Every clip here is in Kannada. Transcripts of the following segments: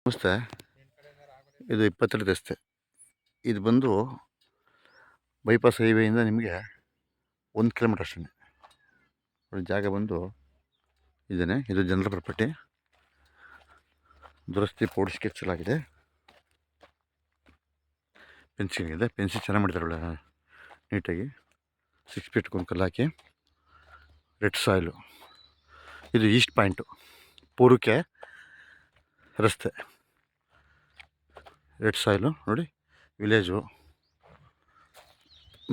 ನಮಸ್ತೆ. ಇದು 22 ರಸ್ತೆ. ಇದು ಬಂದು ಬೈಪಾಸ್ ಹೈವೇಯಿಂದ ನಿಮಗೆ 1 ಕಿಲೋಮೀಟರ್ ಅಷ್ಟೇ. ಜಾಗ ಬಂದು ಇದೇನೆ. ಇದು ಜನರ ಪ್ರಾಪರ್ಟಿ. ದುರಸ್ತಿ ಪೌಡರ್ ಸ್ಕೆಚ್ ಆಗಿದೆ. ಫೆನ್ಸಿಂಗ್ ಇದೆ. ಫೆನ್ಸಿಂಗ್ ಚೆನ್ನಾಗಿ ಮಾಡಿದ್ದಾರೆ, ಒಳ್ಳೆ ನೀಟಾಗಿ 6 ಫೀಟ್ ಒಂದು ಕಲ್ಲು ಹಾಕಿ. Red soil. ಇದು ಈಸ್ಟ್ ಪಾಯಿಂಟು, ಪೂರ್ವಕ್ಕೆ ರಸ್ತೆ. ರೆಡ್ ಸಾಯಿಲು ನೋಡಿ. ವಿಲೇಜು,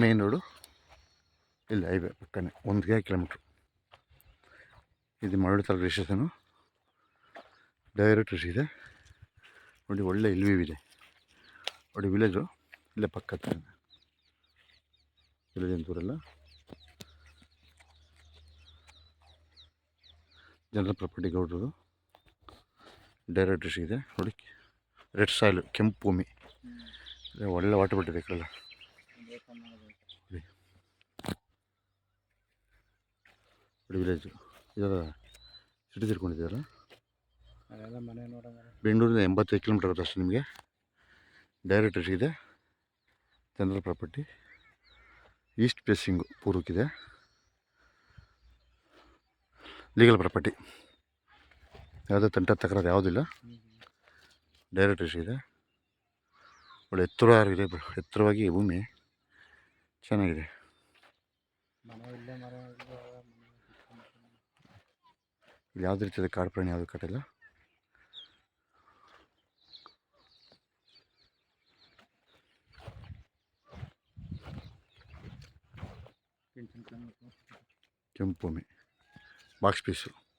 ಮೇನ್ ರೋಡು ಇಲ್ಲಿ ಹೈವೇ ಪಕ್ಕನೇ 1 ಕಿಲೋಮೀಟ್ರು. ಇದು ಮರಳು ತಾಲೂಕು ರಿಜಿಸ್ಟ್ರೇಷನು. ಡೈರೆಕ್ಟ್ ಇದೆ ನೋಡಿ. ಒಳ್ಳೆ ಇಲ್ವೀವ್ ಇದೆ ನೋಡಿ. ವಿಲೇಜು ಇಲ್ಲೇ ಪಕ್ಕ ವಿಲೇಜ್ ಅಂತೂರೆಲ್ಲ ಜನರ ಪ್ರಾಪರ್ಟಿ ಗೌಡ್ರದು. ಡೈರೆಕ್ಟ್ ಇದೆ ನೋಡಿ. ರೆಡ್ ಸಾಯಿಲು, ಕೆಂಪು ಭೂಮಿ, ಒಳ್ಳೆ ವಾಟರ್ ಬಿಟ್ಟಿದೆ ಕಲ್ಲ. ನೋಡಿ ವಿಲೇಜು. ಇದೆಲ್ಲ ಸಿಟಿ ತಿರ್ಕೊಂಡಿದ್ದೀರಲ್ಲ. ಬೆಂಗಳೂರಿಂದ 85 ಕಿಲೋಮೀಟರ್ ಆಗುತ್ತೆ ಅಷ್ಟೇ ನಿಮಗೆ. ಡೈರೆಕ್ಟ್ ಇದೆ. General property. ಈಸ್ಟ್ ಫೇಸಿಂಗು, ಪೂರ್ವಕ್ಕಿದೆ. Legal property. ಯಾವುದೇ ತಂಟ ತಕರಾರು ಯಾವುದಿಲ್ಲ. ಡೈರೆಕ್ಟ್ ಇದೆ. ಒಳ್ಳೆ ಎತ್ತರವಾಗಿ ಭೂಮಿ ಚೆನ್ನಾಗಿದೆ. ಇಲ್ಲಿ ಯಾವುದೇ ರೀತಿಯ ಕಾಡು ಪ್ರಾಣಿ ಯಾವುದು ಕಟ್ಟಿಲ್ಲ. ಕೆಂಪು ಭೂಮಿ, ಬಾಕ್ಸ್ ಪೀಸು.